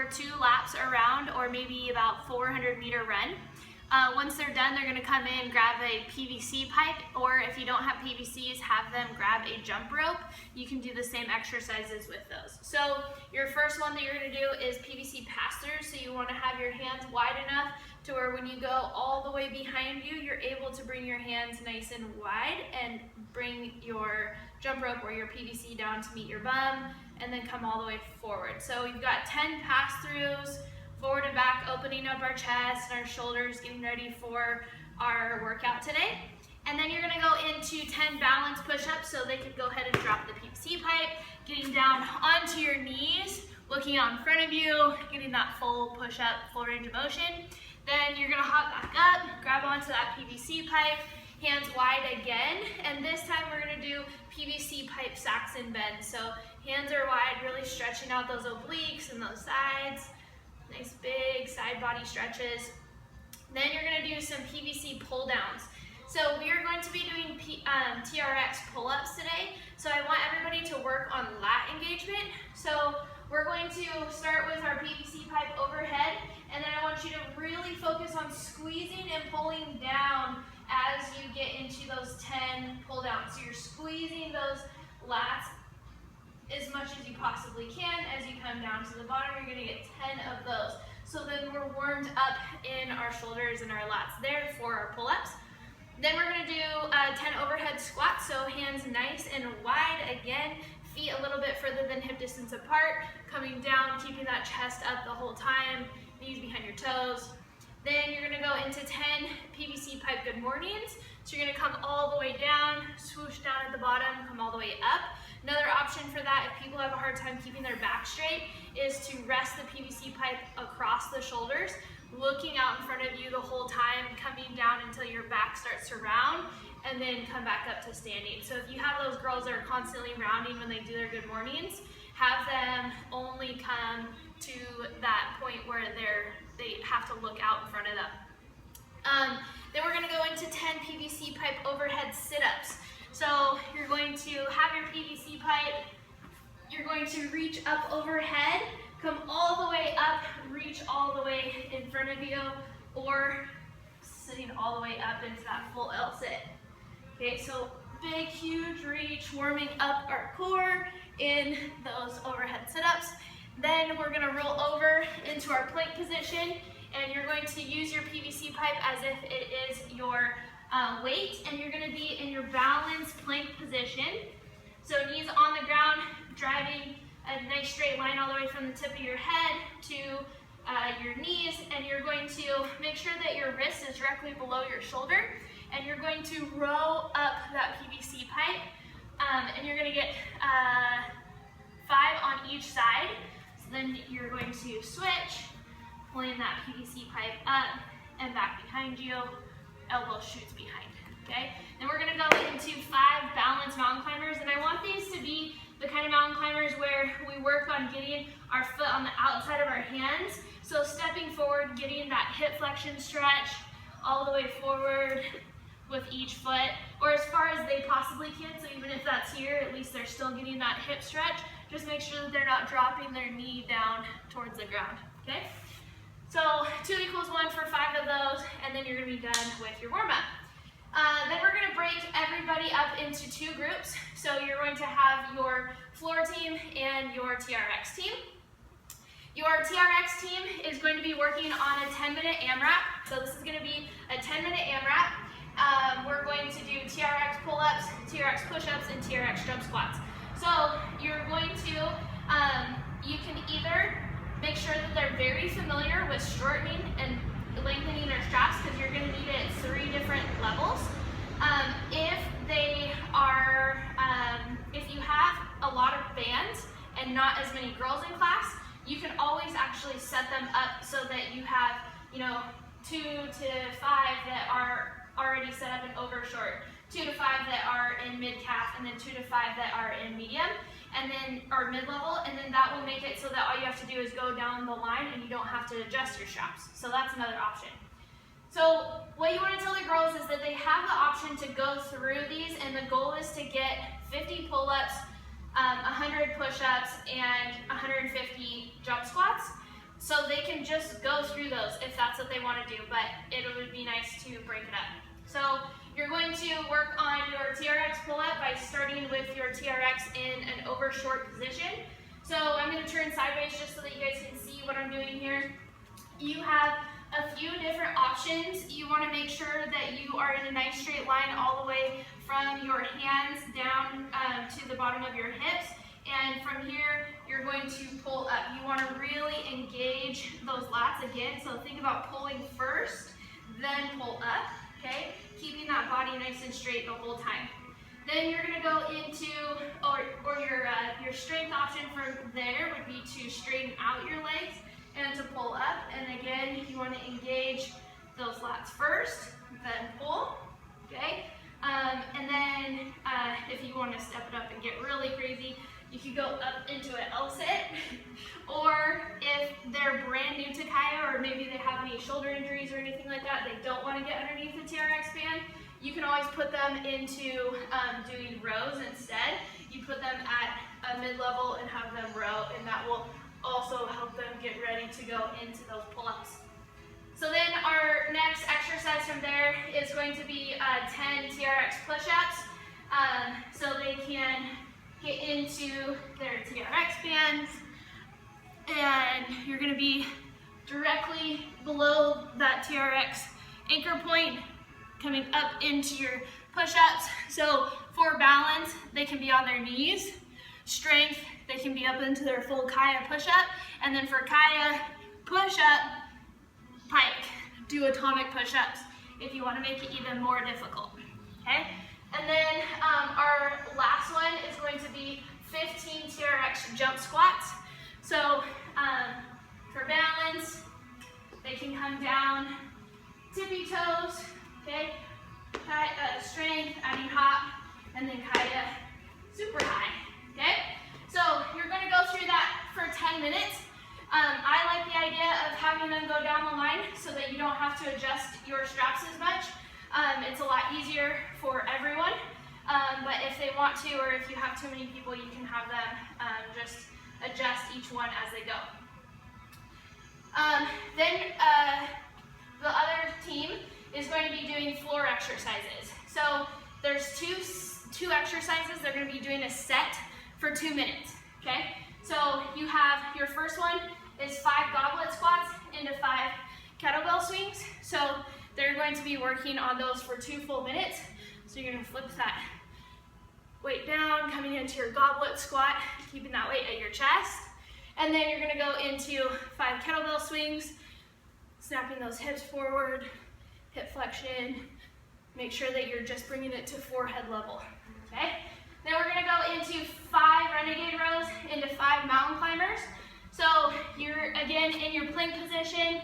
for 2 laps around, or maybe about 400-meter run. Once they're done, they're going to come in, grab a PVC pipe, or if you don't have PVCs, have them grab a jump rope. You can do the same exercises with those. So your first one that you're going to do is PVC pass-through. So you want to have your hands wide enough to where when you go all the way behind you, you're able to bring your hands nice and wide and bring your jump rope or your PVC down to meet your bum, and then come all the way forward. So we've got 10 pass-throughs, forward and back, opening up our chest and our shoulders, getting ready for our workout today. And then you're gonna go into 10 balance push-ups, so they could go ahead and drop the PVC pipe, getting down onto your knees, looking out in front of you, getting that full push-up, full range of motion. Then you're gonna hop back up, grab onto that PVC pipe, hands wide again, and this time we're gonna do PVC pipe Saxon bend. So hands are wide, really stretching out those obliques and those sides. Nice big side body stretches. Then you're going to do some PVC pull downs. So we are going to be doing TRX pull-ups today. So I want everybody to work on lat engagement. So we're going to start with our PVC pipe overhead, and then I want you to really focus on squeezing and pulling down as you get into those 10 pull downs. So you're squeezing those lats as much as you possibly can. As you come down to the bottom, you're going to get 10 of those. So then we're warmed up in our shoulders and our lats there for our pull-ups. Then we're going to do 10 overhead squats, so hands nice and wide again, feet a little bit further than hip distance apart, coming down, keeping that chest up the whole time, knees behind your toes. Then you're going to go into 10 PVC pipe good mornings. So you're going to come all the way down, swoosh down at the bottom, come all the way up. Another option for that, if people have a hard time keeping their back straight, is to rest the PVC pipe across the shoulders, looking out in front of you the whole time, coming down until your back starts to round, and then come back up to standing. So if you have those girls that are constantly rounding when they do their good mornings, have them only come to that point where they have to look out in front of them. Then we're going to go into 10 PVC pipe overhead sit-ups. So you're going to have your PVC pipe, you're going to reach up overhead, come all the way up, reach all the way in front of you, or sitting all the way up into that full L sit. Okay, so big, huge reach, warming up our core in those overhead sit-ups. Then we're gonna roll over into our plank position, and you're going to use your PVC pipe as if it is your weight, and you're going to be in your balanced plank position. So knees on the ground, driving a nice straight line all the way from the tip of your head to your knees, and you're going to make sure that your wrist is directly below your shoulder, and you're going to row up that PVC pipe, and you're going to get 5 on each side. So then you're going to switch, pulling that PVC pipe up and back behind you, elbow shoots behind, okay? Then we're gonna go into 5 balanced mountain climbers, and I want these to be the kind of mountain climbers where we work on getting our foot on the outside of our hands. So stepping forward, getting that hip flexion stretch all the way forward with each foot, or as far as they possibly can. So even if that's here, at least they're still getting that hip stretch. Just make sure that they're not dropping their knee down towards the ground, okay? So 2 equals 1 for 5 of those, and then you're going to be done with your warm-up. Then we're going to break everybody up into 2 groups. So you're going to have your floor team and your TRX team. Your TRX team is going to be working on a 10-minute AMRAP. So this is going to be a 10-minute AMRAP. We're going to do TRX pull-ups, TRX push-ups, and TRX jump squats. So you're going to, you can either make sure that they're very familiar with shortening and lengthening their straps, because you're going to need it at 3 different levels. If they are, if you have a lot of bands and not as many girls in class, you can always actually set them up so that you have, 2 to 5 that are already set up in overshort, 2 to 5 that are in mid-calf, and then 2 to 5 that are in medium, and then or mid-level, and then that will make it so that all you have to do is go down the line and you don't have to adjust your straps. So that's another option. So what you want to tell the girls is that they have the option to go through these, and the goal is to get 50 pull-ups, 100 push-ups, and 150 jump squats. So they can just go through those if that's what they want to do, but it would be nice to break it up. So you're going to work on your TRX pull-up by starting with your TRX in an over short position. So I'm going to turn sideways just so that you guys can see what I'm doing here. You have a few different options. You want to make sure that you are in a nice straight line all the way from your hands down to the bottom of your hips. And from here, you're going to pull up. You want to really engage those lats again. So think about pulling first, then pull up, okay? Keeping that body nice and straight the whole time. Then you're going to go into, or your strength option from there would be to straighten out your legs and to pull up. And again, you want to engage those lats first, then pull, okay? And then if you want to step it up and get really crazy, you could go up into an L-sit, or if they're brand new to Kaia, or maybe they have any shoulder injuries or anything like that, they don't want to get underneath the TRX band, you can always put them into doing rows instead. You put them at a mid-level and have them row, and that will also help them get ready to go into those pull-ups. So then our next exercise from there is going to be 10 TRX push-ups, so they can get into their TRX bands, and you're going to be directly below that TRX anchor point, coming up into your push-ups. So for balance, they can be on their knees. Strength, they can be up into their full Kaia push-up. And then for Kaia push-up, pike, do atomic push-ups if you want to make it even more difficult, okay? And then our last one is going to be 15 TRX jump squats. So for balance, they can come down tippy toes, okay? Strength, adding hop, and then Kaia super high, okay? So you're going to go through that for 10 minutes. I like the idea of having them go down the line so that you don't have to adjust your straps as much. It's a lot easier for everyone, but if they want to, or if you have too many people, you can have them just adjust each one as they go. Then the other team is going to be doing floor exercises. So there's two exercises. They're going to be doing a set for 2 minutes, okay? So you have, your first one is 5 goblet squats into 5 kettlebell swings. So they're going to be working on those for 2 full minutes. So you're going to flip that weight down, coming into your goblet squat, keeping that weight at your chest. And then you're going to go into 5 kettlebell swings, snapping those hips forward, hip flexion. Make sure that you're just bringing it to forehead level, okay? Then we're going to go into 5 renegade rows into 5 mountain climbers. So you're, again, in your plank position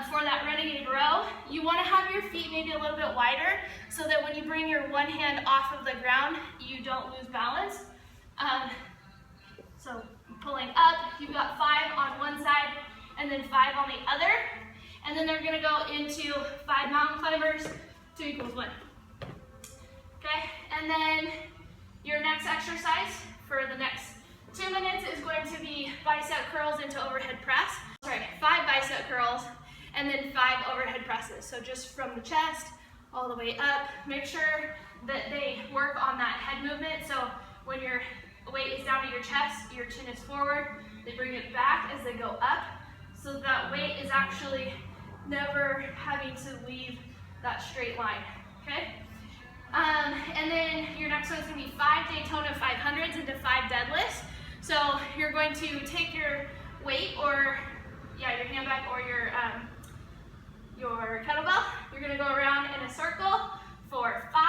for that renegade row. You want to have your feet maybe a little bit wider so that when you bring your one hand off of the ground, you don't lose balance. So pulling up, you've got 5 on one side and then 5 on the other. And then they're going to go into 5 mountain climbers, 2 equals 1. Okay, and then your next exercise for the next 2 minutes is going to be bicep curls into overhead press. Sorry, 5 bicep curls and then 5 overhead presses. So just from the chest all the way up. Make sure that they work on that head movement. So when your weight is down to your chest, your chin is forward. They bring it back as they go up. So that weight is actually never having to leave that straight line, okay? And then your next one is going to be 5 Daytona 500s into 5 deadlifts. So you're going to take your weight, or your hand bag, or your kettlebell. You're going to go around in a circle for 5.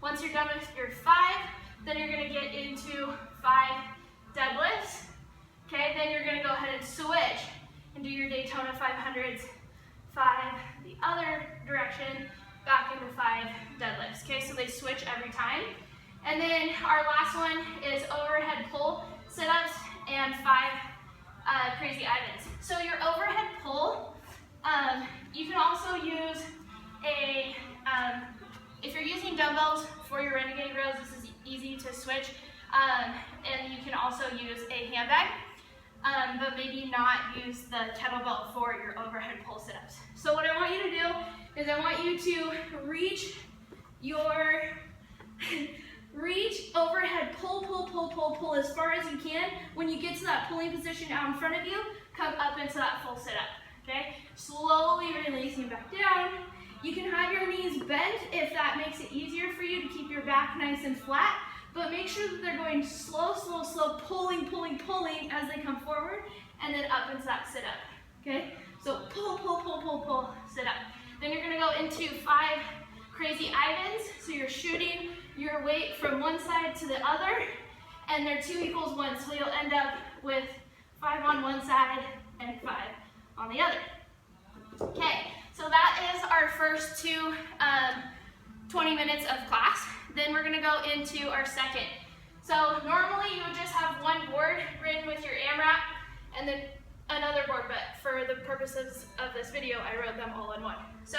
Once you're done with your 5, then you're going to get into 5 deadlifts. Okay, then you're going to go ahead and switch and do your Daytona 500s, 5 the other direction, back into 5 deadlifts. Okay, so they switch every time. And then our last one is overhead pull sit-ups and 5 crazy Ivans. So your overhead pull, you can also use a, if you're using dumbbells for your renegade rows, this is easy to switch. And you can also use a handbag, but maybe not use the kettlebell for your overhead pull sit-ups. So what I want you to do is I want you to reach overhead pull as far as you can. When you get to that pulling position out in front of you, come up into that full sit-up, okay? Slowly releasing back down. You can have your knees bent if that makes it easier for you to keep your back nice and flat, but make sure that they're going slow, pulling as they come forward, and then up into that sit-up, okay? So pull, sit up. Then you're gonna go into 5 crazy Ivans, so you're shooting your weight from one side to the other, and they're 2 equals 1, so you'll end up with 5 on one side and 5 on the other. Okay, so that is our first 2 20 minutes of class. Then we're gonna go into our second. So normally you would just have one board written with your AMRAP and then another board, but for the purposes of this video, I wrote them all in one. So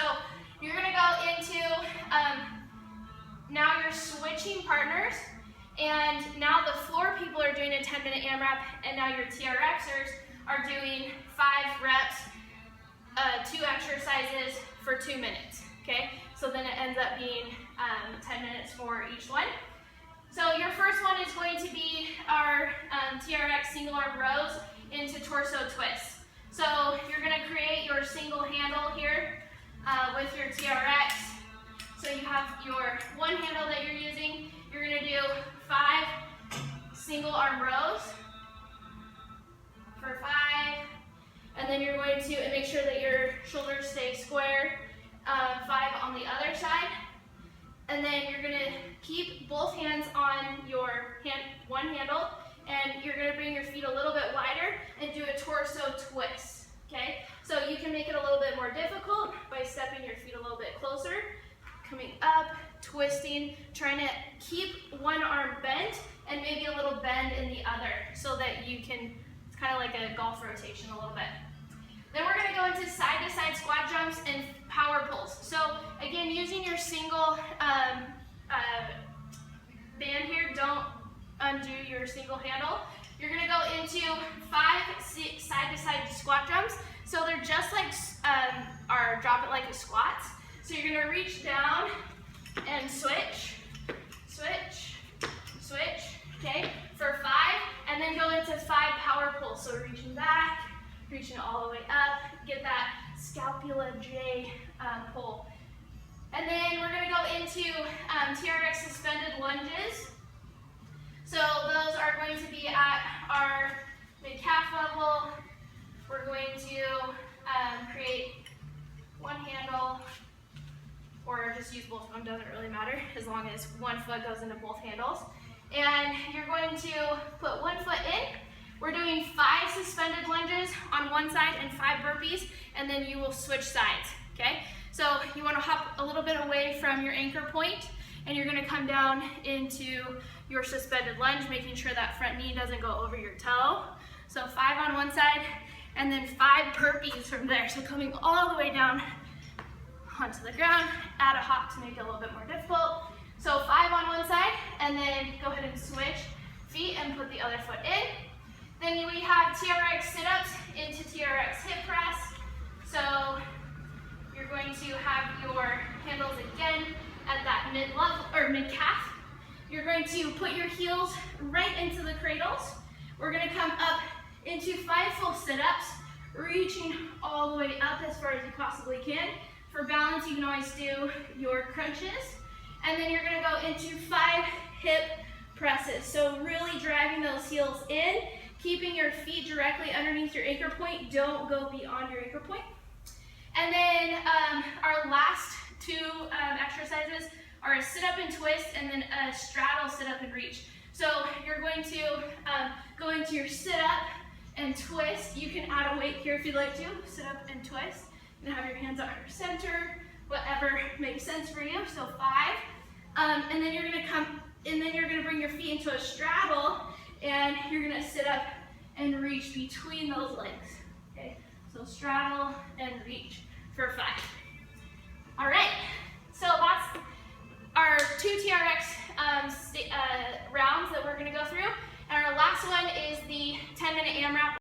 you're gonna go into, now you're switching partners, and now the floor people are doing a 10-minute AMRAP, and now your TRXers are doing 5 reps, 2 exercises for 2 minutes, okay? So then it ends up being 10 minutes for each one. So your first one is going to be our TRX single arm rows into torso twists. So you're gonna create your single handle here with your TRX. So you have your one handle that you're using. You're gonna do 5 single arm rows for 5. And then you're going to make sure that your shoulders stay square, 5 on the other side. And then you're gonna keep both hands on your one handle, and you're gonna bring your feet a little bit wider and do a torso twist, okay? So you can make it a little bit more difficult by stepping your feet a little bit closer, coming up, twisting, trying to keep one arm bent and maybe a little bend in the other so that you can, it's kind of like a golf rotation a little bit. Then we're gonna go into side-to-side squat jumps and power pulls. So again, using your single band here, don't undo your single handle. You're gonna go into 5 side-to-side squat jumps. So they're just like our drop it like a squat. So you're gonna reach down and switch, okay, for 5, and then go into 5 power pulls. So reaching back, reaching all the way up, get that scapula J pull. And then we're gonna go into TRX suspended lunges. So those are going to be at our mid-calf level. We're going to create one handle, or just use both of them, doesn't really matter, as long as one foot goes into both handles. And you're going to put one foot in. We're doing 5 suspended lunges on one side and 5 burpees, and then you will switch sides, okay? So you wanna hop a little bit away from your anchor point, and you're gonna come down into your suspended lunge, making sure that front knee doesn't go over your toe. So 5 on one side, and then 5 burpees from there. So coming all the way down onto the ground, add a hop to make it a little bit more difficult. So 5 on one side, and then go ahead and switch feet and put the other foot in. Then we have TRX sit-ups into TRX hip press. So you're going to have your handles again at that mid-level or mid-calf. You're going to put your heels right into the cradles. We're going to come up into 5 full sit-ups, reaching all the way up as far as you possibly can. For balance, you can always do your crunches. And then you're going to go into 5 hip presses. So really driving those heels in, keeping your feet directly underneath your anchor point. Don't go beyond your anchor point. And then our last 2 exercises are a sit-up and twist, and then a straddle sit-up and reach. So you're going to go into your sit-up and twist. You can add a weight here if you'd like to. Sit-up and twist. You can have your hands on your center, whatever makes sense for you. So 5, and then you're going to come, and then you're going to bring your feet into a straddle, and you're going to sit up and reach between those legs. Okay, so straddle and reach for 5. All right, so that's our 2 TRX rounds that we're going to go through, and our last one is the 10-minute AMRAP.